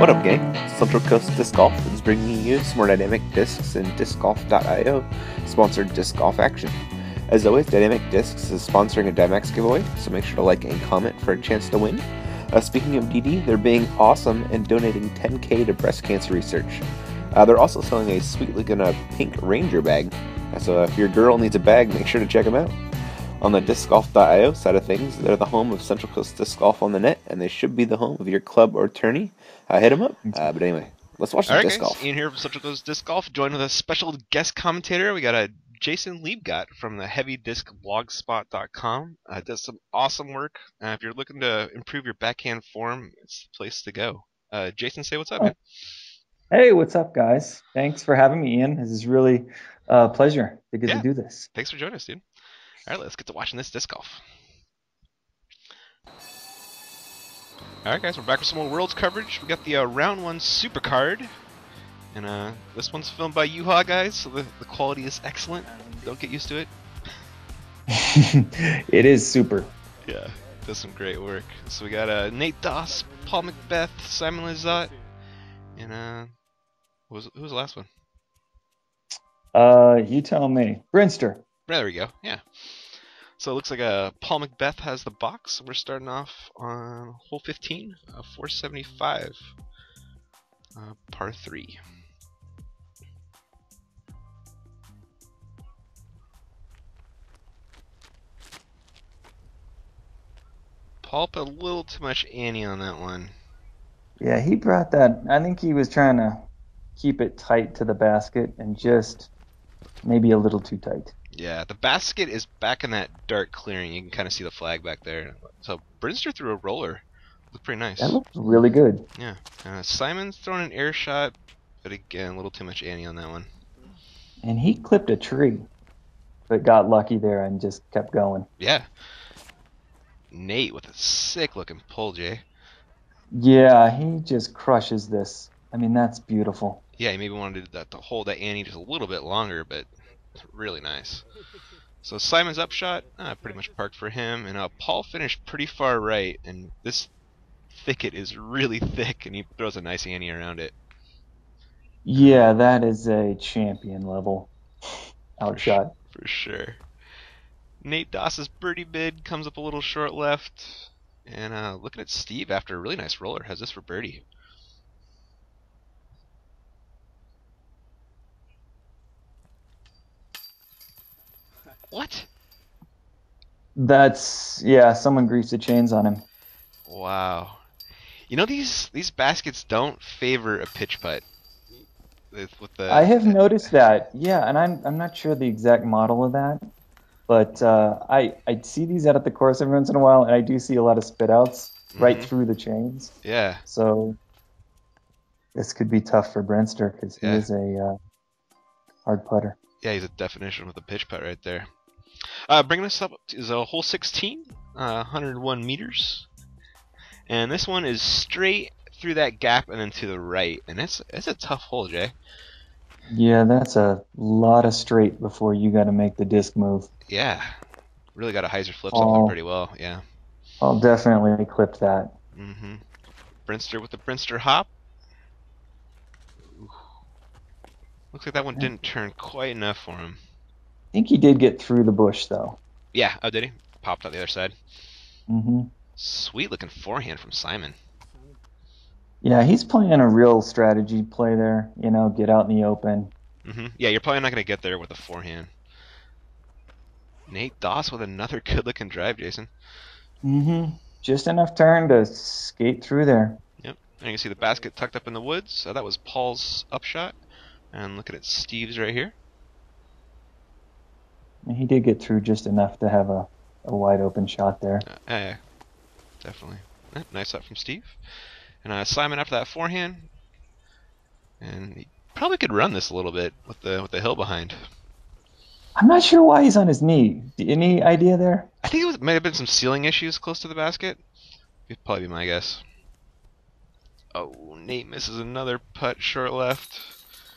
What up, gang? Central Coast Disc Golf is bringing you some more dynamic discs and discgolf.io sponsored disc golf action. As always, Dynamic Discs is sponsoring a Dymax giveaway, so make sure to like and comment for a chance to win. Speaking of DD, they're being awesome and donating $10K to breast cancer research. They're also selling a sweet-looking pink Ranger bag, so if your girl needs a bag, make sure to check them out. On the discgolf.io side of things, they're the home of Central Coast Disc Golf on the net, and they should be the home of your club or tourney. Hit them up. But anyway, let's watch some disc golf. Ian here from Central Coast Disc Golf, joined with a special guest commentator. We got a Jason Liebgott from the HeavyDiscBlogspot.com. Does some awesome work. If you're looking to improve your backhand form, it's the place to go. Jason, say what's up, man. Hey, what's up, guys? Thanks for having me, Ian. This is really a pleasure to get to do this. Thanks for joining us, dude. All right, let's get to watching this disc golf. All right, guys, we're back with some more Worlds coverage. We got the Round 1 Super Card. And this one's filmed by U-Haul, guys, so the quality is excellent. Don't get used to it. It is super. Yeah, does some great work. So we got Nate Doss, Paul McBeth, Simon Lizotte, and who was the last one? You tell me. Brinster. There we go. Yeah. So it looks like Paul McBeth has the box. We're starting off on hole 15, 475, par 3. Paul put a little too much ante on that one. Yeah, he brought that. I think he was trying to keep it tight to the basket and just maybe a little too tight. Yeah, the basket is back in that dark clearing. You can kind of see the flag back there. So Brinster threw a roller. Looked pretty nice. That looked really good. Yeah. Simon's throwing an air shot, but again, a little too much ante on that one. And he clipped a tree, but got lucky there and just kept going. Yeah. Nate with a sick-looking pull, Jay. Yeah, he just crushes this. I mean, that's beautiful. Yeah, he maybe wanted to hold that ante just a little bit longer, but really nice. So Simon's upshot, pretty much parked for him, and Paul finished pretty far right, and this thicket is really thick, and he throws a nice ante around it. Yeah, that is a champion level outshot. For sure. Nate Doss's birdie bid comes up a little short left, and looking at Steve after a really nice roller, has this for birdie. What? That's, yeah, someone greased the chains on him. Wow. You know, these baskets don't favor a pitch putt. I have noticed that. Yeah, and I'm not sure the exact model of that, but I see these out at the course every once in a while, and I do see a lot of spit outs right through the chains. Yeah. So this could be tough for Brinster because he is a hard putter. Yeah, he's a definition with a pitch putt right there. Bringing us up is a hole 16, 101 meters, and this one is straight through that gap and then to the right, and it's a tough hole, Jay. Yeah, that's a lot of straight before you got to make the disc move. Yeah, really got a hyzer flips up there pretty well. Yeah, I'll definitely clip that. Brinster with the Brinster hop. Ooh. Looks like that one didn't turn quite enough for him. I think he did get through the bush though. Yeah, oh did he? Popped on the other side. Mm-hmm. Sweet looking forehand from Simon. Yeah, he's playing a real strategy play there. You know, get out in the open. Yeah, you're probably not going to get there with a forehand. Nate Doss with another good-looking drive, Jason. Just enough turn to skate through there. Yep. And you can see the basket tucked up in the woods. So that was Paul's upshot. And looking at Steve's right here. And he did get through just enough to have a wide open shot there. Yeah, definitely. Nice up from Steve. And Simon after that forehand, and he probably could run this a little bit with the hill behind. I'm not sure why he's on his knee. Any idea there? I think it might have been some ceiling issues close to the basket. It'd probably be my guess. Oh, Nate misses another putt short left.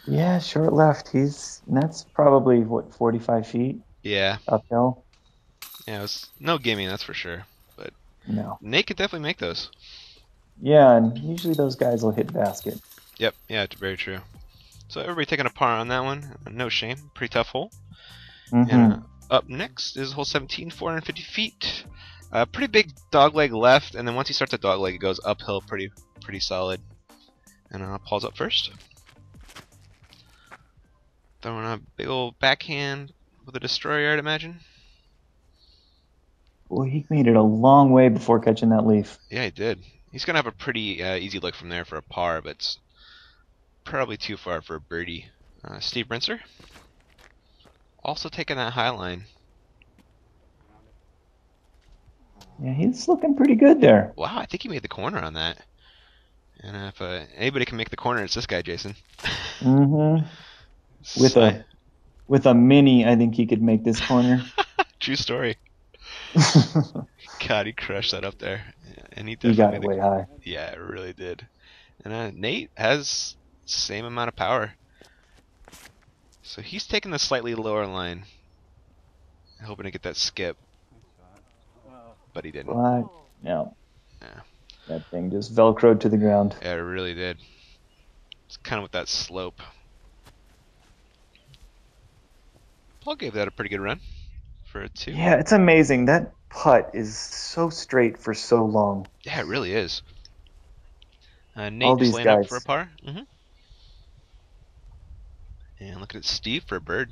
Yeah, short left. That's probably what, 45 feet? Yeah. Uphill. Yeah, it was no gimme, that's for sure. But no. Nate could definitely make those. Yeah, and usually those guys will hit basket. Yep, yeah, it's very true. So everybody taking a par on that one. No shame. Pretty tough hole. And up next is hole 17, 450 feet. Pretty big dogleg left, and then once you start the dogleg, it goes uphill pretty solid. And Paul's up first. Throwing a big old backhand with a destroyer, I'd imagine. Well, he made it a long way before catching that leaf. Yeah, he did. He's going to have a pretty easy look from there for a par, but it's probably too far for a birdie. Steve Brinster also taking that high line. Yeah, he's looking pretty good there. Wow, I think he made the corner on that. And if anybody can make the corner, it's this guy, Jason. With a mini, I think he could make this corner. True story. God, he crushed that up there, and he got it way high. Yeah, it really did. And Nate has the same amount of power, so he's taking the slightly lower line, hoping to get that skip, but he didn't. What? No. Yeah. That thing just velcroed to the ground. Yeah, it really did. It's kind of with that slope. Paul gave that a pretty good run for a 2. Yeah, it's amazing. That putt is so straight for so long. Yeah, it really is. Nate just laying up for a par. And look at Steve for a bird.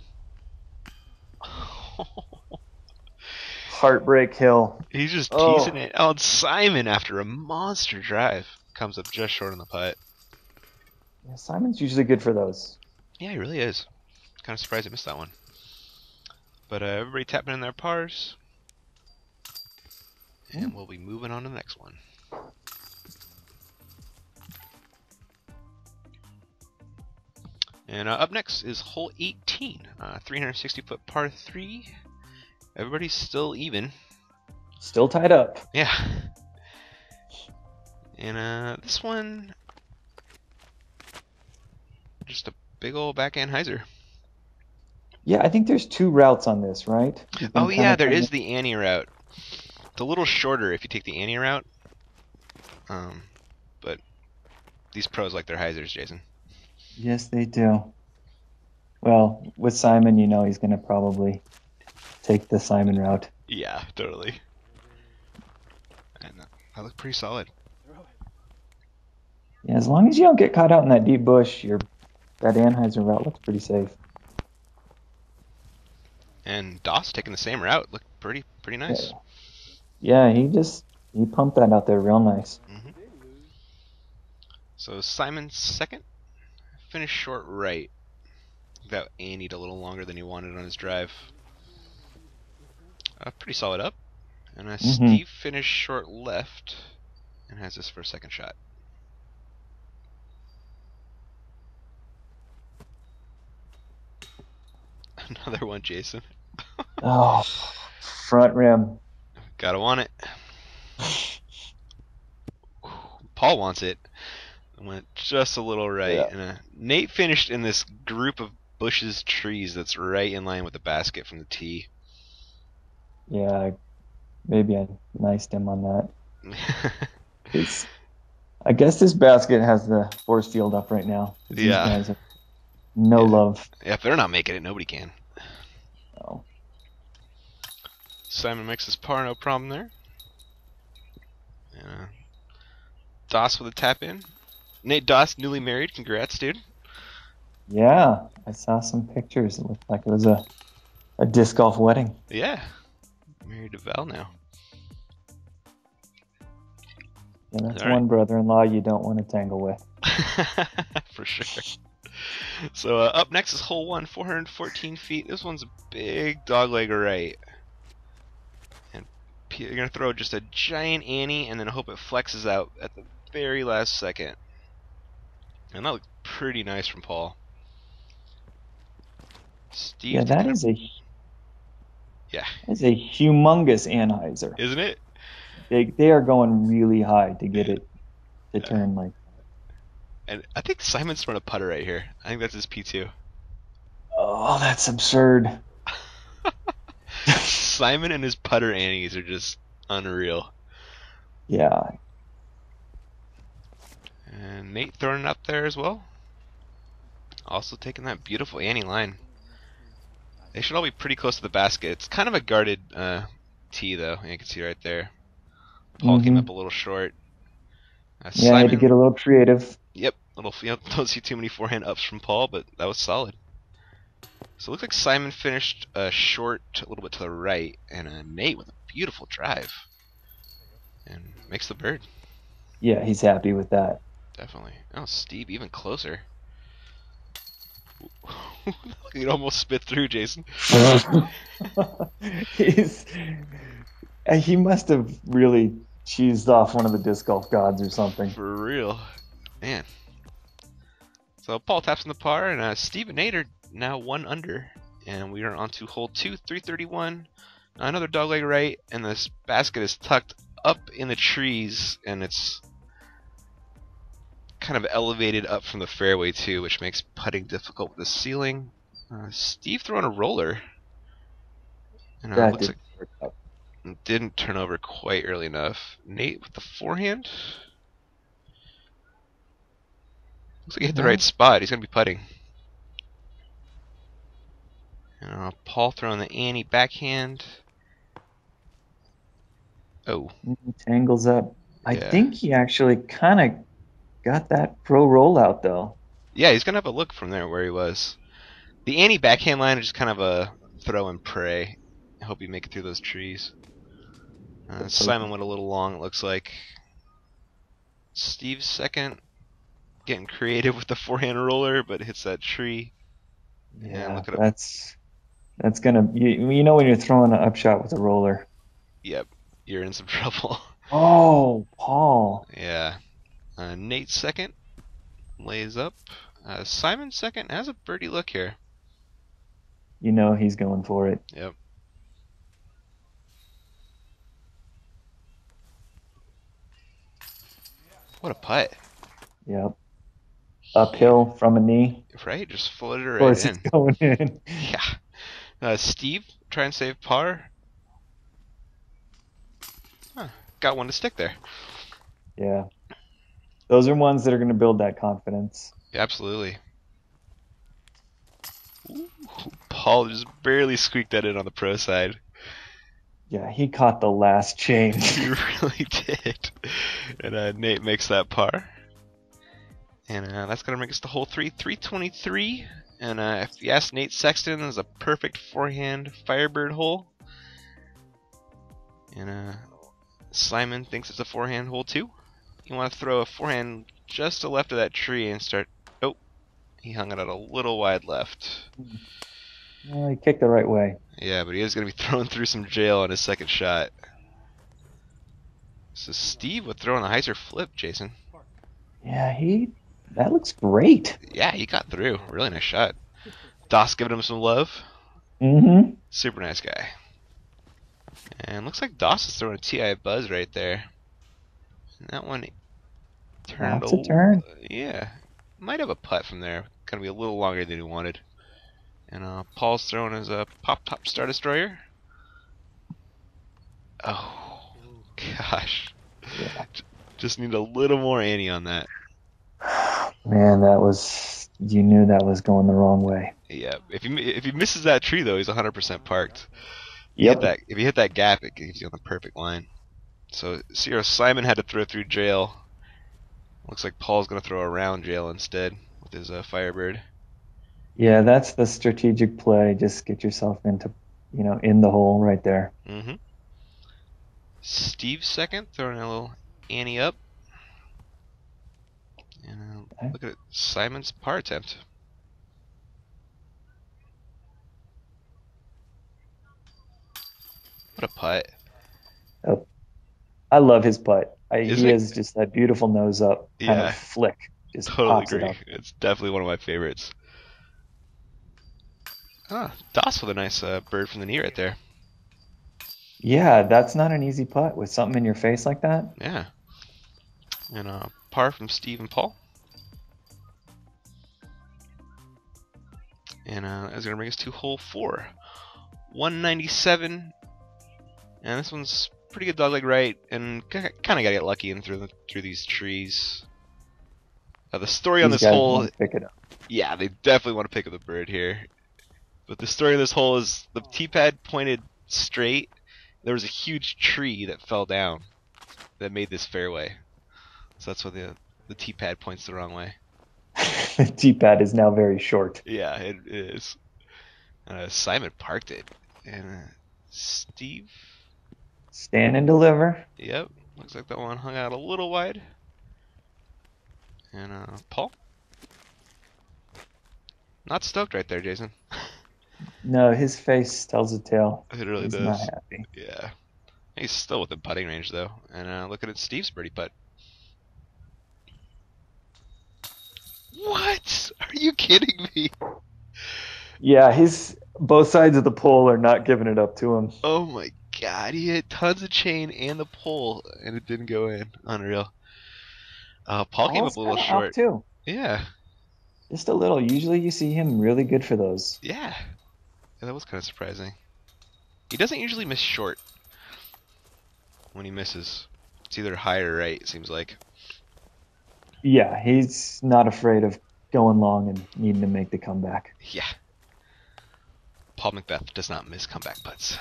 Heartbreak hill. He's just teasing it out. Simon, after a monster drive, comes up just short on the putt. Yeah, Simon's usually good for those. Yeah, he really is. Kind of surprised I missed that one. But everybody tapping in their pars. And we'll be moving on to the next one. And up next is hole 18, 360-foot par 3. Everybody's still even. Still tied up. Yeah. And this one, just a big old backhand hyzer. Yeah, I think there's 2 routes on this, right? Oh yeah, there is the Annie route. It's a little shorter if you take the Annie route. But these pros like their hyzers, Jason. Yes, they do. Well, with Simon, you know he's going to probably take the Simon route. Yeah, totally. And that looked pretty solid. Yeah, as long as you don't get caught out in that deep bush, that Anheuser route looks pretty safe. And Doss taking the same route looked pretty nice. Yeah, he pumped that out there real nice. So Simon's second, finished short right. That Annied a little longer than he wanted on his drive. Pretty solid up. And Steve finished short left and has this for a second shot. Another one, Jason. Oh, front rim. Gotta want it. Paul wants it. Went just a little right. Yeah. And Nate finished in this group of bushes, trees that's right in line with the basket from the tee. Yeah, maybe I niced him on that. I guess this basket has the force field up right now. These guys have no love. Yeah, if they're not making it, nobody can. No. Simon makes his par, no problem there. Doss with a tap in. Nate Doss, newly married. Congrats, dude. Yeah, I saw some pictures. It looked like it was a disc golf wedding. Yeah. Married to Val now. Yeah, that's one brother-in-law you don't want to tangle with. For sure. So up next is hole 1, 414 feet. This one's a big dogleg right. And you're going to throw just a giant Annie and then hope it flexes out at the very last second. And that looked pretty nice from Paul. Steve, yeah, that is a humongous Anheuser. Isn't it? They are going really high to get it to turn like. And I think Simon's throwing a putter right here. I think that's his P2. Oh, that's absurd. Simon and his putter Annies are just unreal. Yeah. And Nate throwing it up there as well. Also taking that beautiful Annie line. They should all be pretty close to the basket. It's kind of a guarded tee, though. You can see right there. Paul came up a little short. Yeah, Simon, I had to get a little creative. Yep, don't see too many forehand ups from Paul, but that was solid. So it looks like Simon finished short a little bit to the right, and Nate with a beautiful drive. And makes the bird. Yeah, he's happy with that. Definitely. Oh, Steve even closer. You'd almost spit through, Jason. He must have really cheesed off one of the disc golf gods or something. For real. Man. So Paul taps in the par, and Steve and Nate are now 1 under. And we are on to hole 2, 331. Another dogleg right, and this basket is tucked up in the trees, and it's kind of elevated up from the fairway too, which makes putting difficult with the ceiling. Steve throwing a roller. And that looks like it didn't turn over quite early enough. Nate with the forehand. Looks like he hit the right spot. He's going to be putting. And Paul throwing the Annie backhand. Oh. Tangles up. Yeah. I think he actually kind of got that pro rollout, though. Yeah, he's going to have a look from there where he was. The Annie backhand line is just kind of a throw and pray. I hope you make it through those trees. Simon went a little long, it looks like. Steve's second. Getting creative with the forehand roller, but hits that tree. Yeah, look at that's gonna you know when you're throwing an upshot with a roller. Yep, you're in some trouble. Oh, Paul. Yeah. Nate second lays up. Simon second has a birdie look here. You know he's going for it. Yep. What a putt. Yep. Uphill from a knee. Right, just floated it right in. Of course it's going in. Yeah. Steve, try and save par. Got one to stick there. Yeah. Those are ones that are going to build that confidence. Absolutely. Ooh, Paul just barely squeaked that in on the pro side. Yeah, he caught the last change. He really did. And Nate makes that par. And that's going to make us to hole 3, 323. And if you ask Nate Sexton, it's a perfect forehand Firebird hole. And Simon thinks it's a forehand hole too. You want to throw a forehand just to the left of that tree and start... Oh, he hung it out a little wide left. Well, he kicked the right way. Yeah, but he is going to be throwing through some jail on his second shot. So Steve with throwing the hyzer flip, Jason. Yeah, that looks great. Yeah, he got through. Really nice shot. Doss giving him some love. Mm-hmm. Super nice guy. And looks like Doss is throwing a TI buzz right there. And that one turned a turn. Yeah. Might have a putt from there. Gonna be a little longer than he wanted. And Paul's throwing his pop top Star Destroyer. Oh gosh. Yeah. Just need a little more Annie on that. Man, you knew that was going the wrong way. Yeah. If he misses that tree though, he's 100% parked. Yep. If you hit that gap, it gives you on the perfect line. So Simon had to throw through jail. Looks like Paul's gonna throw around jail instead with his Firebird. Yeah, that's the strategic play. Just get yourself into, in the hole right there. Mm-hmm. Steve second, throwing a little Annie up. And look at it, Simon's par attempt. What a putt. Oh, I love his putt. He has just that beautiful nose up kind of flick. Just totally pops agree. it up. It's definitely one of my favorites. Doss with a nice bird from the knee right there. Yeah, that's not an easy putt with something in your face like that. Yeah. And par from Steve and Paul. And that's going to bring us to hole 4. 197. And this one's pretty good dogleg right, and kind of got to get lucky in through these trees. The story on These this guys hole, want to pick it up. yeah, they definitely want to pick up the bird here. But the story of this hole is the tee pad pointed straight. There was a huge tree that fell down that made this fairway. So that's why the tee pad points the wrong way. The tee pad is now very short. Yeah, it is. Simon parked it. And Steve? Stand and deliver. Yep, looks like that one hung out a little wide. And Paul? Not stoked right there, Jason. No, his face tells a tale. It really He's does. not happy. Yeah. He's still within putting range, though. And looking at Steve's birdie putt. What? Are you kidding me? Yeah, both sides of the pole are not giving it up to him. Oh my god, he hit tons of chain and the pole, and it didn't go in. Unreal. Paul came up a little short. Too. Yeah. Just a little. Usually you see him really good for those. Yeah. That was kind of surprising. He doesn't usually miss short when he misses. It's either high or right, it seems like. Yeah, he's not afraid of going long and needing to make the comeback. Yeah. Paul McBeth does not miss comeback putts.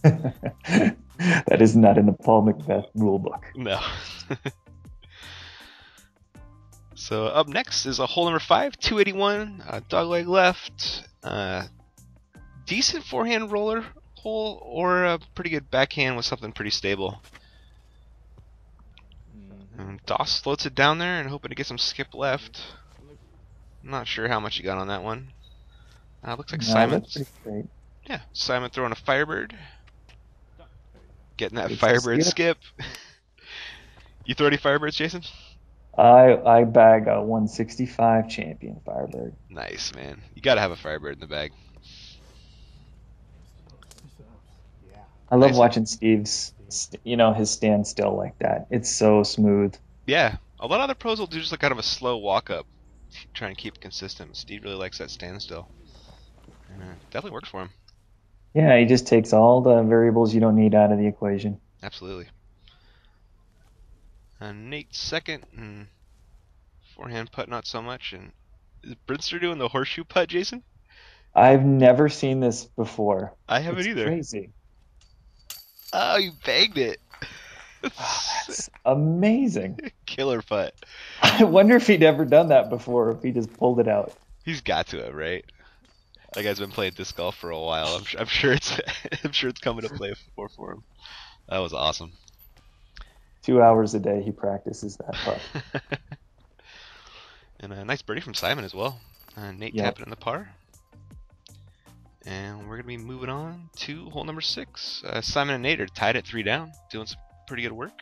That is not in the Paul McBeth rule book. No. So up next is a hole number 5, 281, dogleg left. Decent forehand roller hole or a pretty good backhand with something pretty stable. And Doss floats it down there and hoping to get some skip left. I'm not sure how much he got on that one. Looks like Simon. Yeah, Simon throwing a Firebird. Getting that Firebird skip. You throw any Firebirds, Jason? I bag a 165 champion Firebird. Nice, man. You gotta have a Firebird in the bag. I love watching Steve's, his standstill like that. It's so smooth. Yeah, a lot of other pros will do just like kind of a slow walk up, trying to keep it consistent. Steve really likes that standstill. And definitely works for him. Yeah, he just takes all the variables you don't need out of the equation. Absolutely. Nate second, and forehand putt not so much. And is Brinster doing the horseshoe putt, Jason? I've never seen this before. I haven't either. Crazy. Oh, you banged it. That's amazing. Killer putt. I wonder if he'd ever done that before, if he just pulled it out. He's got to have, right? That guy's been playing disc golf for a while. I'm sure it's I'm sure it's coming to play for him. That was awesome. 2 hours a day he practices that putt. And a nice birdie from Simon as well. Nate tapping in the par. And we're going to be moving on to hole number 6. Simon and Nate are tied at 3 down, doing some pretty good work.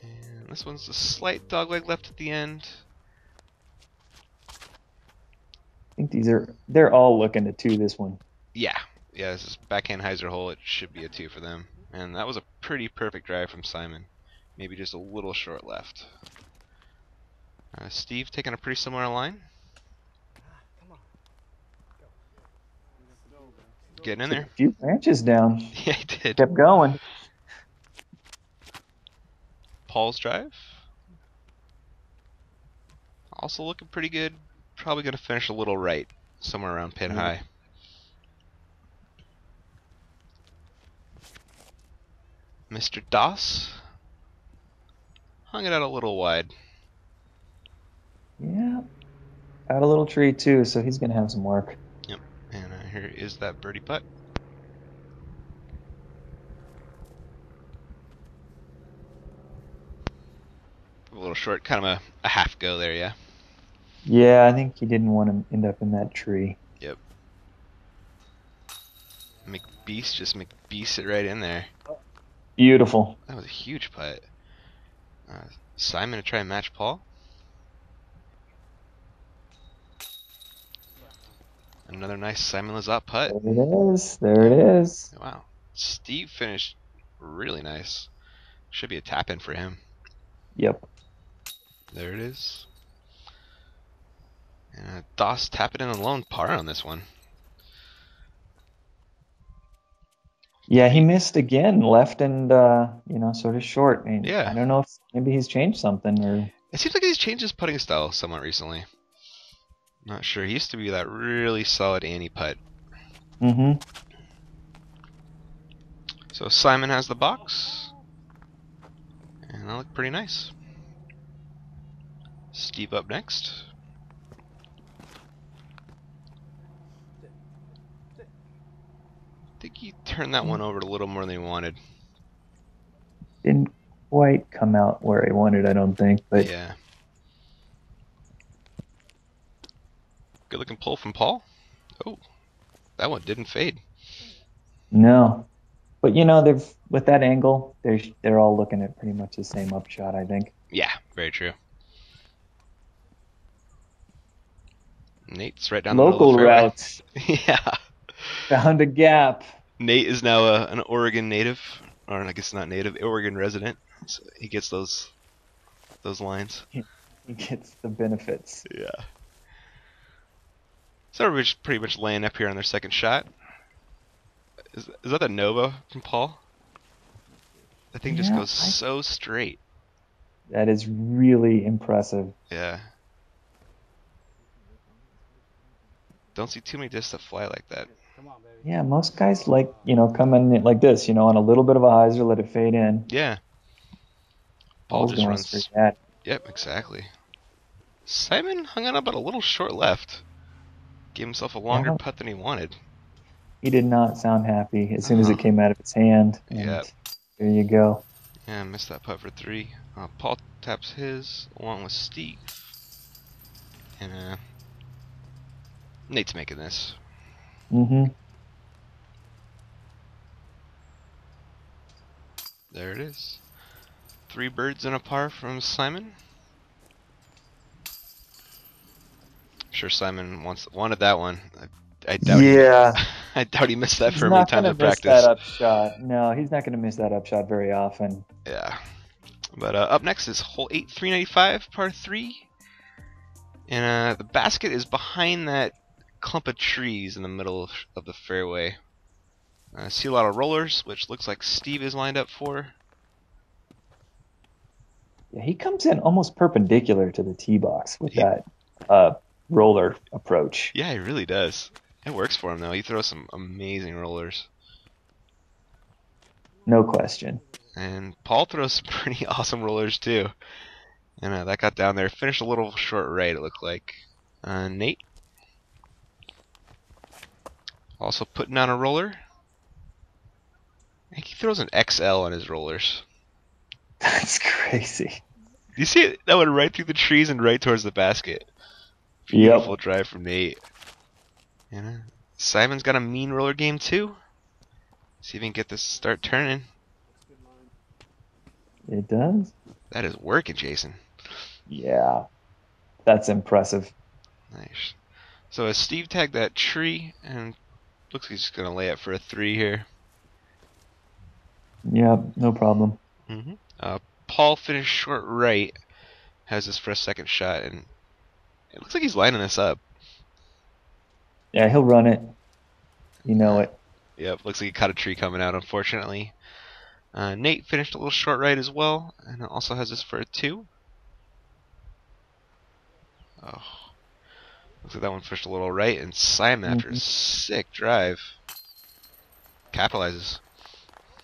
And this one's a slight dogleg left at the end. I think they're all looking to 2 this one. Yeah, this is backhand hyzer hole. It should be a 2 for them. And that was a pretty perfect drive from Simon. Maybe just a little short left. Steve taking a pretty similar line. Getting in there. A few branches down. Yeah, he did. Kept going. Paul's drive. Also looking pretty good. Probably going to finish a little right. Somewhere around pin high. Mr. Doss hung it out a little wide. Yeah. Got a little tree too, so he's going to have some work. Yep. And here is that birdie putt. A little short, kind of a half go there, yeah? Yeah, I think he didn't want to end up in that tree. Yep. McBeast just McBeast it right in there. Beautiful. That was a huge putt. Simon to try and match Paul. Another nice Simon Lizotte putt. There it is. There it is. Wow. Steve finished really nice. Should be a tap in for him. Yep. There it is. And Doss tapping in alone par on this one. Yeah, he missed again, left and sort of short. I mean, Yeah. I don't know if maybe he's changed something or. It seems like he's changed his putting style somewhat recently. Not sure. He used to be that really solid Annie putt. Mm-hmm. So Simon has the box, and that looked pretty nice. Steve up next. I think he turned that one over a little more than he wanted. Didn't quite come out where he wanted, I don't think, but yeah. Good looking pull from Paul. Oh, that one didn't fade. No, but they've with that angle, they're all looking at pretty much the same upshot, I think. Yeah, very true. Nate's right down Local the middle of the routes. yeah. Found a gap. Nate is now an Oregon native, or I guess not native, Oregon resident. So he gets those lines. He gets the benefits. Yeah. So everybody's pretty much laying up here on their second shot. Is that the Nova from Paul? That thing just goes so straight. That is really impressive. Yeah. Don't see too many discs that fly like that. Yeah, most guys come in like this, on a little bit of a hyzer, let it fade in. Yeah. Paul just runs straight at. Yep, exactly. Simon hung on about a little short left. Gave himself a longer putt than he wanted. He did not sound happy as soon as it came out of his hand. Yep. There you go. Yeah, missed that putt for 3. Paul taps his along with Steve. And Nate's making this. Mm-hmm. There it is. 3 birds and a par from Simon. I'm sure Simon wanted that one. I doubt I doubt he missed that for many times in practice. He's not going to miss that upshot. No, he's not going to miss that upshot very often. Yeah. But up next is hole 8, 395, par 3. And the basket is behind that clump of trees in the middle of the fairway. I see a lot of rollers, which looks like Steve is lined up for. Yeah, he comes in almost perpendicular to the tee box with that roller approach. Yeah, he really does. It works for him, though. He throws some amazing rollers. No question. And Paul throws some pretty awesome rollers, too. And that got down there. Finished a little short right, it looked like. Nate. Also putting down a roller. I think he throws an XL on his rollers. That's crazy. You see it? That went right through the trees and right towards the basket. Beautiful drive from Nate. And Simon's got a mean roller game too. See if he can get this to start turning. It does. That is working, Jason. Yeah. That's impressive. Nice. So as Steve tagged that tree, and looks like he's just going to lay it for a 3 here. Yeah, no problem. Paul finished short right. Has this for a second shot, and it looks like he's lining this up. Yeah, he'll run it. You know it. Yep, looks like he caught a tree coming out, unfortunately. Nate finished a little short right as well, and also has this for a 2. Oh, looks like that one pushed a little right, and Simon, after a sick drive, capitalizes.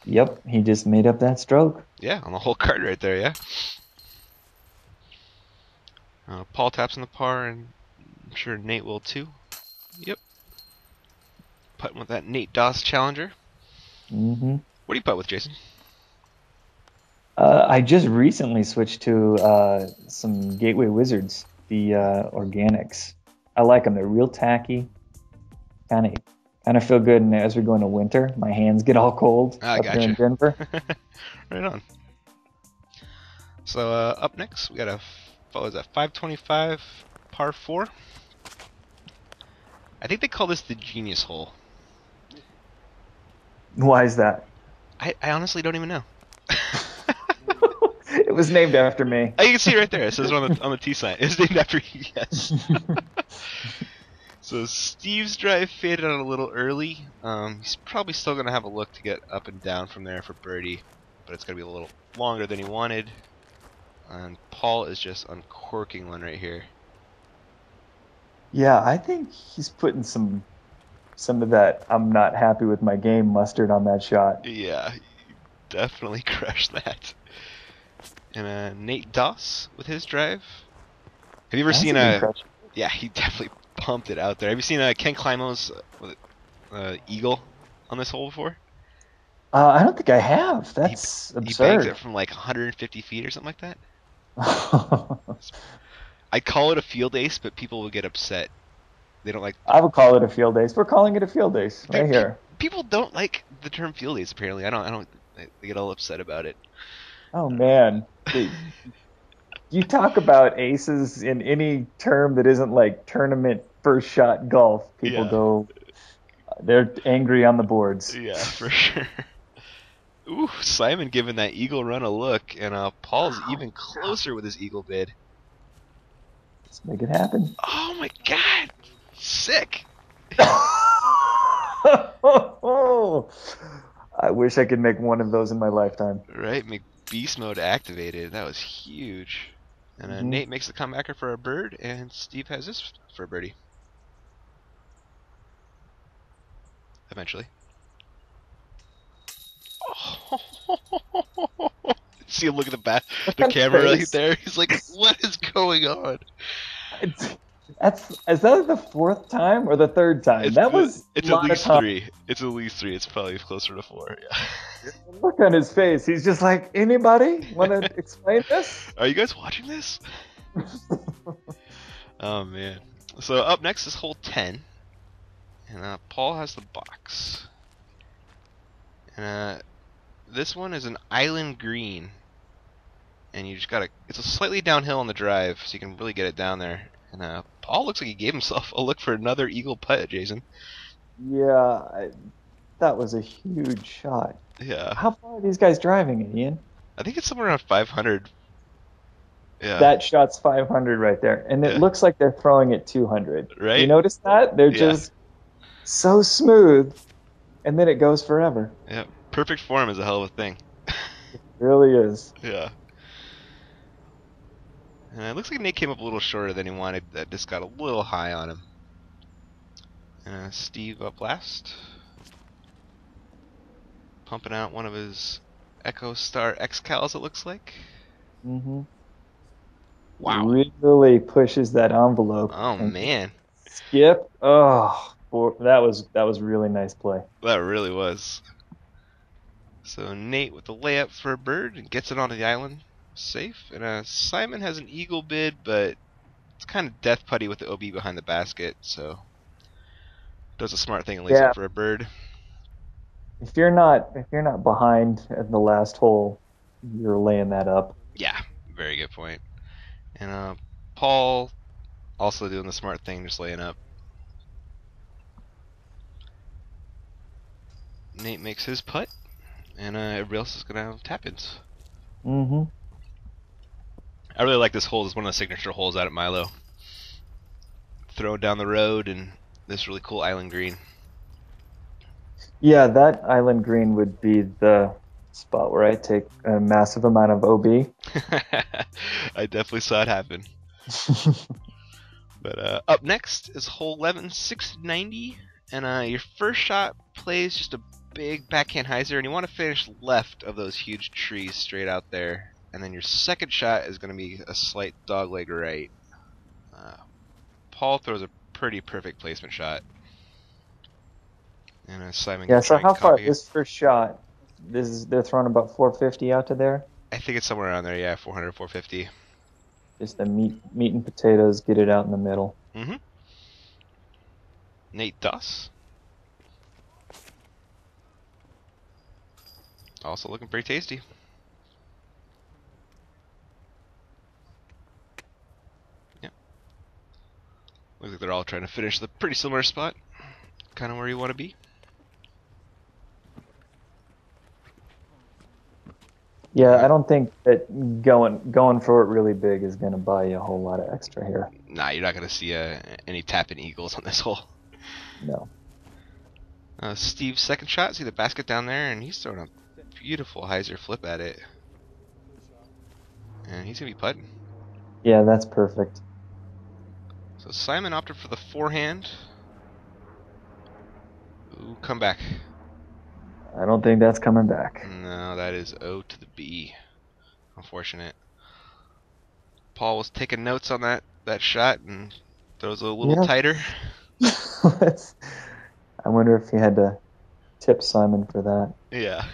Yep, he just made up that stroke. Yeah, on the whole card right there, yeah. Paul taps on the par, and I'm sure Nate will too. Yep. Putting with that Nate Doss Challenger. Mm-hmm. What do you putt with, Jason? I just recently switched to some Gateway Wizards, the organics. I like them. They're real tacky. Kind of feel good. And as we go into winter, my hands get all cold up here in Denver. Right on. So up next, we got a 525 par 4. I think they call this the genius hole. Why is that? I honestly don't even know. It was named after me. Oh, you can see it right there. It says on the T sign. It's named after you. Yes. So Steve's drive faded out a little early. He's probably still going to have a look to get up and down from there for birdie, but it's going to be a little longer than he wanted. And Paul is just uncorking one right here. Yeah, I think he's putting some of that "I'm not happy with my game" mustard on that shot. Yeah, he definitely crushed that. And Nate Doss with his drive. Have you ever seen a? Yeah, he definitely pumped it out there. Have you seen Ken Climo's eagle on this hole before? I don't think I have. That's absurd. He bangs it from like 150 feet or something like that. I'd call it a field ace, but people would get upset. They don't like. I would call it a field ace. We're calling it a field ace right here. People don't like the term field ace. Apparently, I don't. They get all upset about it. Oh man, you talk about aces in any term that isn't like tournament first shot golf. People go, they're angry on the boards. Yeah, for sure. Ooh, Simon giving that eagle run a look, and Paul's even closer with his eagle bid. Let's make it happen. Oh my god! Sick! I wish I could make one of those in my lifetime. Right, McBeast mode activated. That was huge. And Nate makes the comebacker for a bird, and Steve has this for a birdie. Eventually. See him look at the camera right there. He's like, "What is going on?" Is that the fourth time or the third time? It's at least three. It's at least three. It's probably closer to four. Yeah. Look on his face. He's just like, anybody want to explain this? Are you guys watching this? Oh man. So up next is hole 10, and Paul has the box. And this one is an island green, and you just gotta. It's a slightly downhill on the drive, so you can really get it down there. And Paul looks like he gave himself a look for another eagle putt, Jason. Yeah, that was a huge shot. Yeah. How far are these guys driving it, Ian? I think it's somewhere around 500. Yeah. That shot's 500 right there, and it looks like they're throwing it 200. Right? You notice that? They're just so smooth, and then it goes forever. Yeah. Perfect form is a hell of a thing. It really is. Yeah. And it looks like Nate came up a little shorter than he wanted. That just got a little high on him. And Steve up last. Pumping out one of his Echo Star X-Cals, it looks like. Mm-hmm. Wow. Really pushes that envelope. Oh, man. Skip. Oh, that was really nice play. That really was. So Nate with the layup for a bird and gets it onto the island. Safe. And Simon has an eagle bid, but it's kind of death putty with the OB behind the basket, so does a smart thing and lays up for a bird. If you're not behind at the last hole, you're laying that up. Yeah, very good point. And Paul also doing the smart thing, just laying up. Nate makes his putt, and everybody else is gonna have tap-ins. Mm-hmm. I really like this hole. It's one of the signature holes out at Milo. Throw it down the road, and this really cool island green. Yeah, that island green would be the spot where I take a massive amount of OB. I definitely saw it happen. But up next is hole 11, 690, and your first shot plays just a big backhand hyzer, and you want to finish left of those huge trees straight out there. And then your second shot is going to be a slight dogleg right. Paul throws a pretty perfect placement shot. And Simon. Yeah. So how far this first shot? They're throwing about 450 out to there. I think it's somewhere around there. Yeah, 400, 450. Just the meat and potatoes. Get it out in the middle. Mm-hmm. Nate Doss. Also looking pretty tasty. Looks like they're all trying to finish the pretty similar spot. Kind of where you want to be. Yeah, I don't think that going for it really big is going to buy you a whole lot of extra here. Nah, you're not going to see any tapping eagles on this hole. No. Steve's second shot, see the basket down there, and he's throwing a beautiful hyzer flip at it. And he's going to be putting. Yeah, that's perfect. So Simon opted for the forehand. Ooh, come back. I don't think that's coming back. No, that is O to the B. Unfortunate. Paul was taking notes on that shot and throws a little tighter. I wonder if he had to tip Simon for that. Yeah.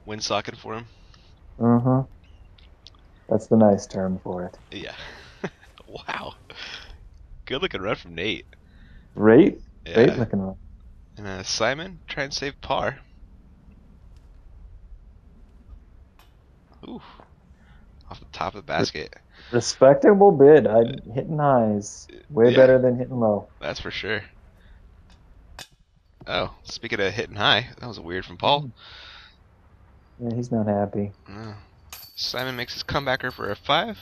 Windsocking for him. Uh-huh. That's the nice term for it. Yeah. Wow. Good looking run from Nate. Great looking run. And Simon, try and save par. Ooh. Off the top of the basket. Respectable bid. Hitting highs. Way better than hitting low. That's for sure. Oh, speaking of hitting high, that was weird from Paul. Yeah, he's not happy. No. Simon makes his comebacker for a 5.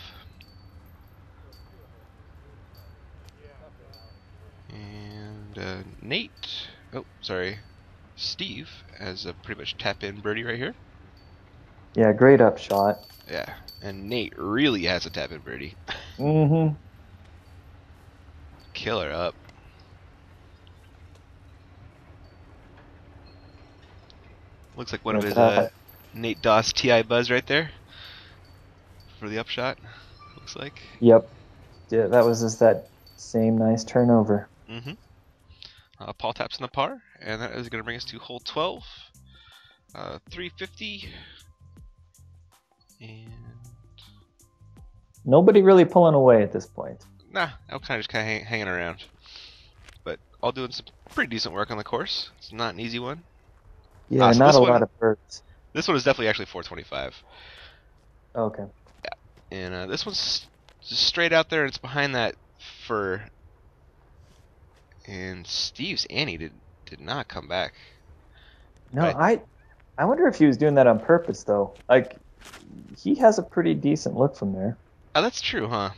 And Nate, Steve has a pretty much tap-in birdie right here. Yeah, great up shot. Yeah, and Nate really has a tap-in birdie. Mm-hmm. Killer up. Looks like one of his Nate Doss TI Buzz right there for the upshot. Looks like. Yep. Yeah, that was just that same nice turnover. Mm-hmm. Paul taps in the par, and that is going to bring us to hole 12. 350. And nobody really pulling away at this point. Nah, I'm kind of just hanging around. But all doing some pretty decent work on the course. It's not an easy one. Yeah, not a lot of birds. This one is definitely actually 425. Okay. Yeah, and this one's just straight out there, and it's behind that fir. And Steve's Annie did not come back. No, I wonder if he was doing that on purpose though. Like, he has a pretty decent look from there. Oh, that's true, huh?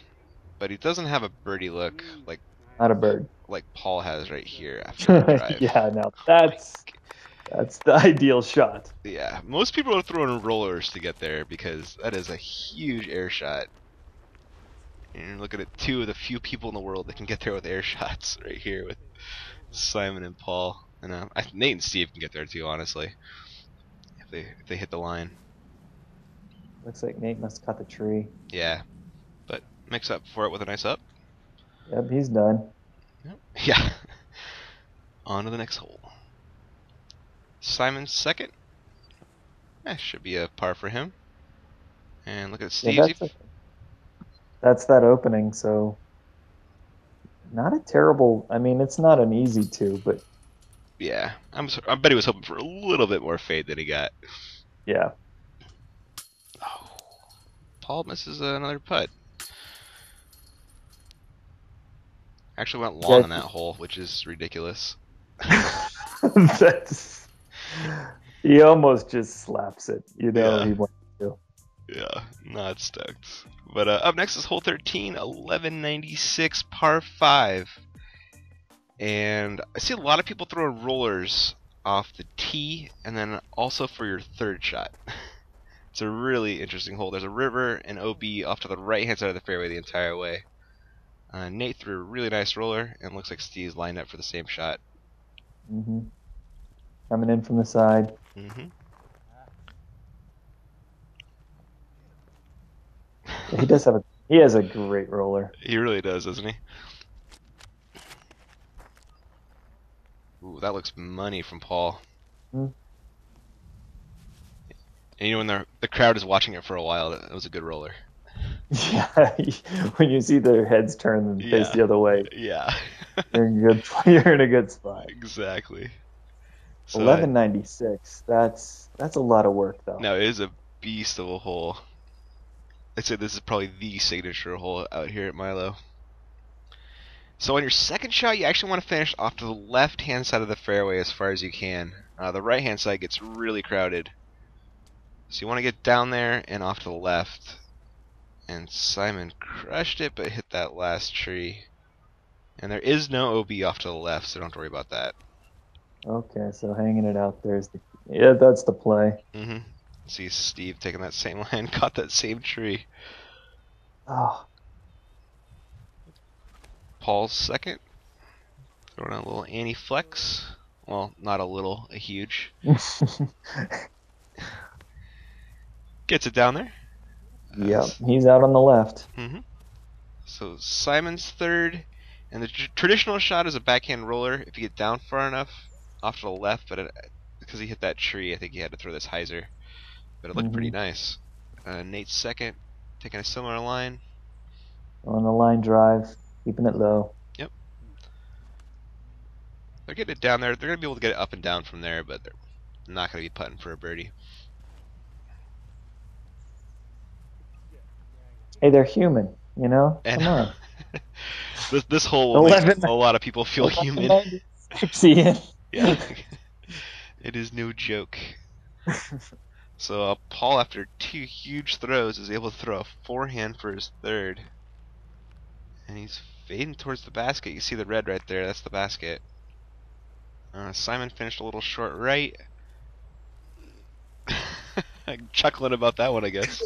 But he doesn't have a birdie look like. Not a bird. Like Paul has right here after the drive. Yeah, no, that's the ideal shot. Yeah, most people are throwing rollers to get there because that is a huge air shot. And you're looking at two of the few people in the world that can get there with air shots right here with Simon and Paul. And Nate and Steve can get there too, honestly, if they hit the line. Looks like Nate must cut the tree. Yeah, but makes up for it with a nice up. Yep, he's done. Yep. Yeah. On to the next hole. Simon's second. Should be a par for him. And look at Steve's. Yeah, that's that opening, so not a terrible. I mean, it's not an easy two, but yeah, I bet he was hoping for a little bit more fade than he got. Yeah. Oh, Paul misses another putt. Actually went long on that hole, which is ridiculous. He almost just slaps it. You know, yeah. He wants to. Yeah, not stoked. But up next is hole 13, 1196 par 5. And I see a lot of people throwing rollers off the tee and then also for your third shot. It's a really interesting hole. There's a river and OB off to the right-hand side of the fairway the entire way. Nate threw a really nice roller, and looks like Steve's lined up for the same shot. Mm-hmm. Coming in from the side. Mm-hmm. Yeah, he has a great roller. He really does, doesn't he? Ooh, that looks money from Paul. Mm. And you know, when the crowd is watching it for a while, that was a good roller. Yeah, when you see their heads turn and face the other way. Yeah. You're in a good spot. Exactly. So 1196. That's a lot of work though. No, it is a beast of a hole. I'd say this is probably the signature hole out here at Milo. So on your second shot, you actually want to finish off to the left-hand side of the fairway as far as you can. The right-hand side gets really crowded. So you want to get down there and off to the left. And Simon crushed it, but hit that last tree. And there is no OB off to the left, so don't have to worry about that. Okay, so hanging it out there is that's the play. Mm-hmm. See Steve taking that same line, caught that same tree. Oh. Paul's second. Throwing a little anti-flex. Well, not a little, a huge. Gets it down there. Yep, he's out on the left. Mm-hmm. So Simon's third. And the traditional shot is a backhand roller. If you get down far enough, off to the left, but because he hit that tree, I think he had to throw this hyzer. But it looked pretty nice. Nate's second, taking a similar line. On the line drive, keeping it low. Yep. They're getting it down there. They're going to be able to get it up and down from there, but they're not going to be putting for a birdie. Hey, they're human, you know? Come on. This hole will make a lot of people feel human. Yeah. It is no joke. So Paul, after 2 huge throws, is able to throw a forehand for his third. And he's fading towards the basket. You see the red right there. That's the basket. Simon finished a little short right. I'm chuckling about that one, I guess.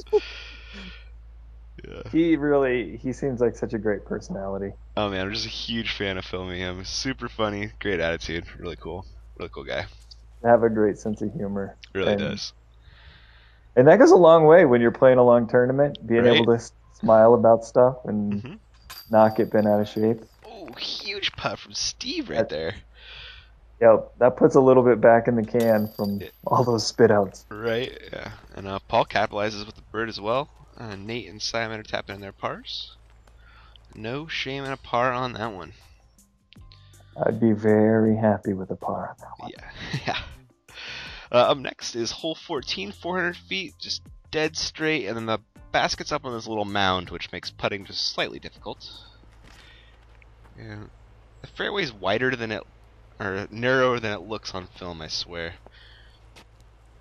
Yeah. He seems like such a great personality. Oh man, I'm just a huge fan of filming him. Super funny, great attitude, really cool guy. Have a great sense of humor. Really does. And that goes a long way when you're playing a long tournament, being able to smile about stuff and not get bent out of shape. Oh, huge putt from Steve right there. Yep, that puts a little bit back in the can from all those spit outs. Right, yeah. And Paul capitalizes with the bird as well. Nate and Simon are tapping in their pars. No shame in a par on that one. I'd be very happy with a par on that one. Yeah. Up next is hole 14, 400 feet, just dead straight, and then the basket's up on this little mound, which makes putting just slightly difficult. Yeah. The fairway's wider than it, or narrower than it looks on film, I swear.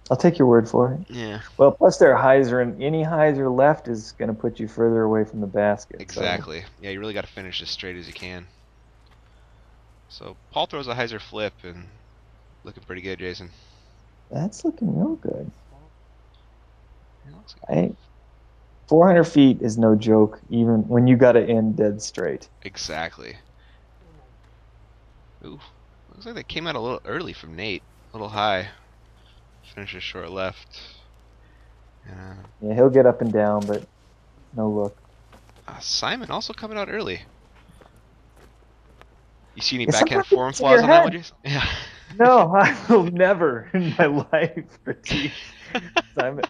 I'll take your word for it. Yeah. Well, plus their hyzer, and any hyzer left is going to put you further away from the basket. Exactly. So. Yeah, you really got to finish as straight as you can. So Paul throws a hyzer flip, and looking pretty good, Jason. That's looking real good. 400 feet is no joke, even when you got to end dead straight. Exactly. Ooh, looks like they came out a little early from Nate. A little high. Finishes short left. Yeah, he'll get up and down, but no look. Simon also coming out early. You see any backhand form flaws on that one, Jason? Yeah. No, I will never in my life critique Simon.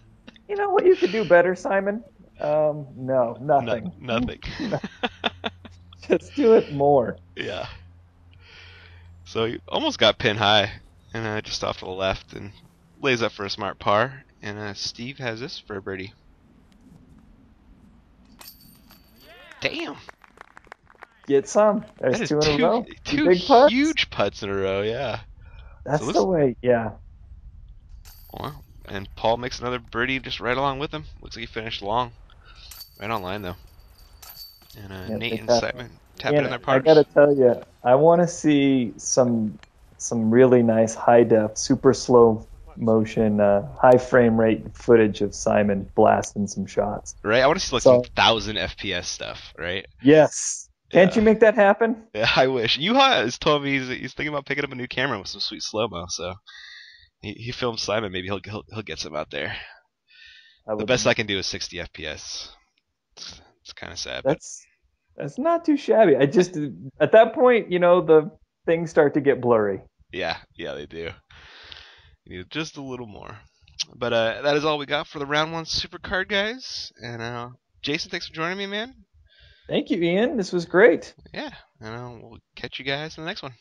You know what you could do better, Simon? No, nothing. Nothing. Just do it more. Yeah. So he almost got pin high, and just off to the left, and lays up for a smart par. And Steve has this for a birdie. Damn. Get some. There's two in a row. Two big putts. Huge putts in a row, yeah. That's the way, yeah. Well, and Paul makes another birdie just right along with him. Looks like he finished long. Right on line, though. And Nate and Simon tapping in their pars. I gotta tell you, I want to see some really nice high def, super slow motion, high frame rate footage of Simon blasting some shots. Right, I want to see like some 1,000 FPS stuff, right? Yes. Can't you make that happen? Yeah, I wish. Yuha has told me he's thinking about picking up a new camera with some sweet slow-mo, so he filmed Simon. Maybe he'll get some out there. The best I can do is 60 FPS. It's kind of sad. That's not too shabby. I just at that point, the things start to get blurry. Yeah, they do. You need just a little more. But that is all we got for the round 1 super card, guys. And Jason, thanks for joining me, man. Thank you, Ian. This was great. Yeah, and we'll catch you guys in the next one.